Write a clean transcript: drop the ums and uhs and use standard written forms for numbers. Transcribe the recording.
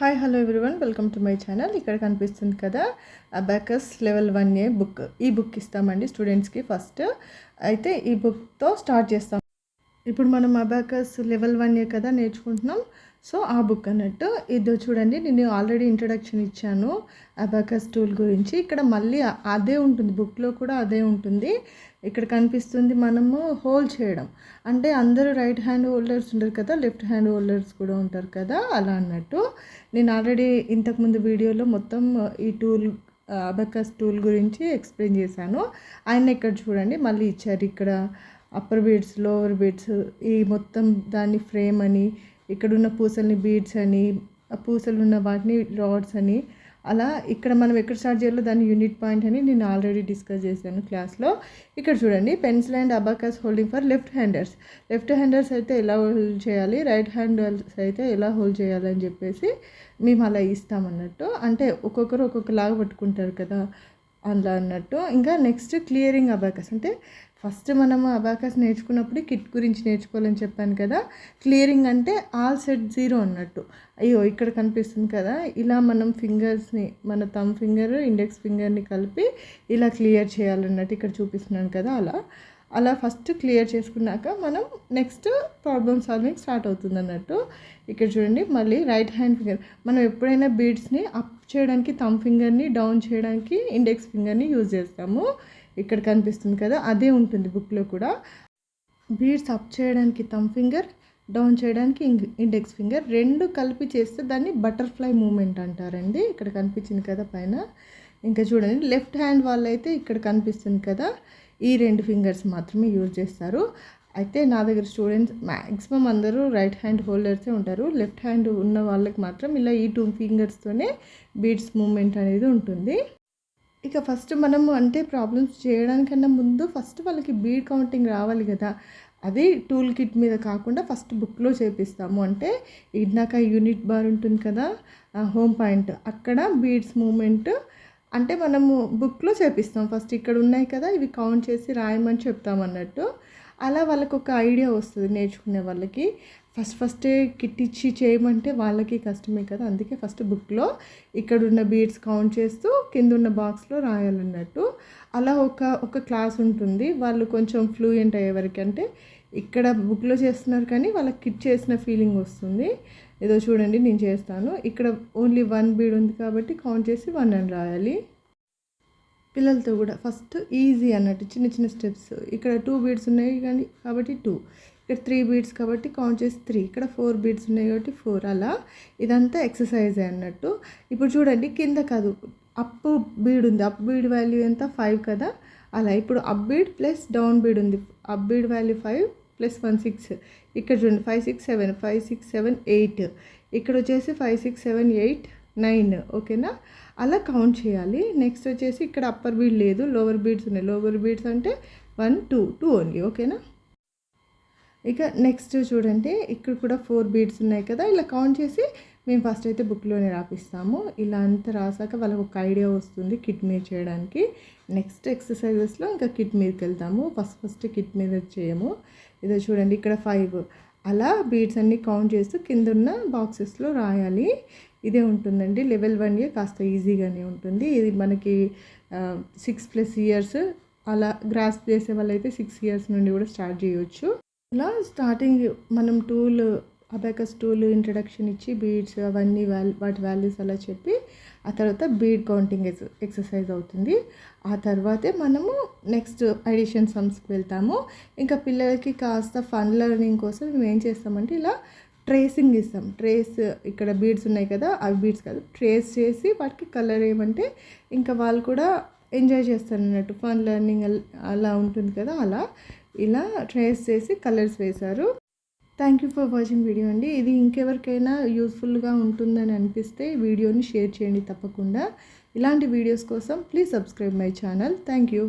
Hi hello everyone, welcome to my channel. ఇక్కడ కనిపిస్తుంది కదా అబాకస్ లెవెల్ 1A బుక్. ఈ బుక్ ఇస్తామండి స్టూడెంట్స్కి. ఫస్ట్ అయితే ఈ బుక్తో స్టార్ట్ చేస్తాం. ఇప్పుడు మనం అబాకస్ లెవెల్ 1A కదా నేర్చుకుంటున్నాం. సో ఆ బుక్ అన్నట్టు ఇది చూడండి, నేను ఆల్రెడీ ఇంట్రడక్షన్ ఇచ్చాను అబాకస్ టూల్ గురించి. ఇక్కడ మళ్ళీ అదే ఉంటుంది, బుక్లో కూడా అదే ఉంటుంది. ఇక్కడ కనిపిస్తుంది మనము హోల్డ్ చేయడం, అంటే అందరూ రైట్ హ్యాండ్ హోల్డర్స్ ఉంటారు కదా, లెఫ్ట్ హ్యాండ్ హోల్డర్స్ కూడా ఉంటారు కదా, అలా అన్నట్టు. నేను ఆల్రెడీ ఇంతకుముందు వీడియోలో మొత్తం ఈ టూల్ అబాకస్ టూల్ గురించి ఎక్స్ప్లెయిన్ చేశాను. ఆయన ఇక్కడ చూడండి మళ్ళీ ఇచ్చారు, ఇక్కడ అప్పర్ బీడ్స్, లోవర్ బీడ్స్, ఈ మొత్తం దాన్ని ఫ్రేమ్ అని, ఇక్కడున్న పూసల్ని బీడ్స్ అని, పూసలు ఉన్న వాటిని రాడ్స్ అని, అలా ఇక్కడ మనం ఎక్కడ స్టార్ట్ చేయాలో దాన్ని యూనిట్ పాయింట్ అని నేను ఆల్రెడీ డిస్కస్ చేశాను క్లాస్లో. ఇక్కడ చూడండి, pencil and abacus holding for left handers. Left handers అయితే ఎలా హోల్డ్ చేయాలి, రైట్ హ్యాండర్స్ అయితే ఎలా హోల్డ్ చేయాలని చెప్పేసి మేము అలా ఇస్తామన్నట్టు. అంటే ఒక్కొక్కరు ఒక్కొక్కలాగా పట్టుకుంటారు కదా, అలా అన్నట్టు. ఇంకా నెక్స్ట్ క్లియరింగ్ అబాకస్, అంటే ఫస్ట్ మనం అబాకస్ నేర్చుకున్నప్పుడు కిట్ గురించి నేర్చుకోవాలని చెప్పాను కదా. క్లియరింగ్ అంటే ఆల్ సెట్ జీరో అన్నట్టు. అయ్యో ఇక్కడ కనిపిస్తుంది కదా, ఇలా మనం ఫింగర్స్ని, మన థంబ్ ఫింగర్ ఇండెక్స్ ఫింగర్ని కలిపి ఇలా క్లియర్ చేయాలన్నట్టు ఇక్కడ చూపిస్తున్నాను కదా. అలా ఫస్ట్ క్లియర్ చేసుకున్నాక మనం నెక్స్ట్ ప్రాబ్లమ్ సాల్వింగ్ స్టార్ట్ అవుతుంది అన్నట్టు. ఇక్కడ చూడండి మళ్ళీ రైట్ హ్యాండ్ ఫింగర్, మనం ఎప్పుడైనా బీడ్స్ని అప్ చేయడానికి థంబ్ ఫింగర్ని, డౌన్ చేయడానికి ఇండెక్స్ ఫింగర్ని యూజ్ చేస్తాము. ఇక్కడ కనిపిస్తుంది కదా, అదే ఉంటుంది బుక్లో కూడా. బీడ్స్ అప్ చేయడానికి థంబ్ ఫింగర్, డౌన్ చేయడానికి ఇండెక్స్ ఫింగర్, రెండు కలిపి చేస్తే దాన్ని బటర్ఫ్లై మూమెంట్ అంటారండి. ఇక్కడ కనిపించింది కదా పైన. ఇంకా చూడండి లెఫ్ట్ హ్యాండ్ వాళ్ళైతే ఇక్కడ కనిపిస్తుంది కదా, ఈ రెండు ఫింగర్స్ మాత్రమే యూజ్ చేస్తారు. అయితే నా దగ్గర స్టూడెంట్స్ మ్యాక్సిమం అందరూ రైట్ హ్యాండ్ హోల్డర్సే ఉంటారు. లెఫ్ట్ హ్యాండ్ ఉన్న వాళ్ళకి మాత్రం ఇలా ఈ 2 ఫింగర్స్తోనే బీడ్స్ మూమెంట్ అనేది ఉంటుంది. ఇక ఫస్ట్ మనము అంటే ప్రాబ్లమ్స్ చేయడానికన్నా ముందు ఫస్ట్ వాళ్ళకి బీడ్ కౌంటింగ్ రావాలి కదా, అది టూల్ కిట్ మీద కాకుండా ఫస్ట్ బుక్లో చేపిస్తాము. అంటే ఇందాక యూనిట్ బార్ ఉంటుంది కదా, హోమ్ పాయింట్, అక్కడ బీడ్స్ మూమెంట్ అంటే మనము బుక్లో చేపిస్తాం. ఫస్ట్ ఇక్కడ ఉన్నాయి కదా, ఇవి కౌంట్ చేసి రాయమని చెప్తామన్నట్టు. అలా వాళ్ళకు ఒక ఐడియా వస్తుంది నేర్చుకునే వాళ్ళకి. ఫస్టే కిట్ ఇచ్చి చేయమంటే వాళ్ళకి కష్టమే కదా, అందుకే ఫస్ట్ బుక్లో ఇక్కడున్న బీడ్స్ కౌంట్ చేస్తూ కింద ఉన్న బాక్స్లో రాయాలన్నట్టు. అలా ఒక క్లాస్ ఉంటుంది, వాళ్ళు కొంచెం ఫ్లూయెంట్ అయ్యే వరకు. అంటే ఇక్కడ బుక్లో చేస్తున్నారు కానీ వాళ్ళకి కిట్ చేసిన ఫీలింగ్ వస్తుంది. ఏదో చూడండి నేను చేస్తాను, ఇక్కడ ఓన్లీ 1 బీడ్ ఉంది కాబట్టి కౌంట్ చేసి 1 అని రాయాలి. పిల్లలతో కూడా ఫస్ట్ ఈజీ అన్నట్టు, చిన్న చిన్న స్టెప్స్. ఇక్కడ 2 బీడ్స్ ఉన్నాయి కానీ కాబట్టి 2, ఇక్కడ 3 బీడ్స్ కాబట్టి కౌంట్ చేసి 3, ఇక్కడ 4 బీడ్స్ ఉన్నాయి కాబట్టి 4. అలా ఇదంతా ఎక్సర్సైజే అన్నట్టు. ఇప్పుడు చూడండి కింద కాదు, అప్ బీడ్ ఉంది, అప్ బీడ్ వాల్యూ ఎంత 5 కదా. అలా ఇప్పుడు up bead plus down bead ఉంది, అప్ బీడ్ వాల్యూ 5 + 1 6. ఇక్కడ చూడండి 5 6 7, 5 6 7 8, ఇక్కడ వచ్చేసి 5 6 7 8 9. ఓకేనా, అలా కౌంట్ చేయాలి. నెక్స్ట్ వచ్చేసి ఇక్కడ అప్పర్ బీడ్ లేదు, లోవర్ బీడ్స్ ఉన్నాయి. లోవర్ బీడ్స్ అంటే 1 2 ఓన్లీ. ఓకేనా, ఇక నెక్స్ట్ చూడండి ఇక్కడ కూడా 4 బీడ్స్ ఉన్నాయి కదా, ఇలా కౌంట్ చేసి మేము ఫస్ట్ అయితే బుక్లోనే రాపిస్తాము. ఇలా అంతా రాసాక వాళ్ళకి ఒక ఐడియా వస్తుంది కిట్ మీద చేయడానికి. నెక్స్ట్ ఎక్సర్సైజెస్లో ఇంకా కిట్ మీదకి వెళ్తాము. ఫస్ట్ కిట్ మీద చేయము. ఇదో చూడండి ఇక్కడ 5, అలా బీడ్స్ అన్నీ కౌంట్ చేస్తూ కింద ఉన్న బాక్సెస్లో రాయాలి. ఇదే ఉంటుందండి లెవెల్ 1A, కాస్త ఈజీగానే ఉంటుంది. ఇది మనకి 6+ ఇయర్స్ అలా గ్రాస్ప్ చేసే వాళ్ళైతే 6 ఇయర్స్ నుండి కూడా స్టార్ట్ చేయవచ్చు. ఇలా స్టార్టింగ్ మనం టూల్ అబాకస్ టూల్ ఇంట్రడక్షన్ ఇచ్చి బీడ్స్ అవన్నీ వాటి వాల్యూస్ అలా చెప్పి ఆ తర్వాత బీడ్ కౌంటింగ్ ఎక్సర్సైజ్ అవుతుంది. ఆ తర్వాతే మనము నెక్స్ట్ అడిషన్ సమ్స్కి వెళ్తాము. ఇంకా పిల్లలకి కాస్త ఫన్ లెర్నింగ్ కోసం మేము ఏం చేస్తామంటే ఇలా ట్రేసింగ్ ఇస్తాం. ట్రేస్, ఇక్కడ బీడ్స్ ఉన్నాయి కదా, అవి బీడ్స్ కాదు, ట్రేస్ చేసి వాటికి కలర్ ఏమంటే ఇంకా వాళ్ళు కూడా ఎంజాయ్ చేస్తారు అన్నట్టు. ఫన్ లెర్నింగ్ అలా ఉంటుంది కదా, అలా ఇలా ట్రేస్ చేసి కలర్స్ వేశారు. Thank you for watching video అండి. ఇది ఇంకెవరికైనా యూస్ఫుల్గా ఉంటుందని అనిపిస్తే వీడియోని షేర్ చేయండి తప్పకుండా. ఇలాంటి వీడియోస్ కోసం please subscribe my channel. Thank you.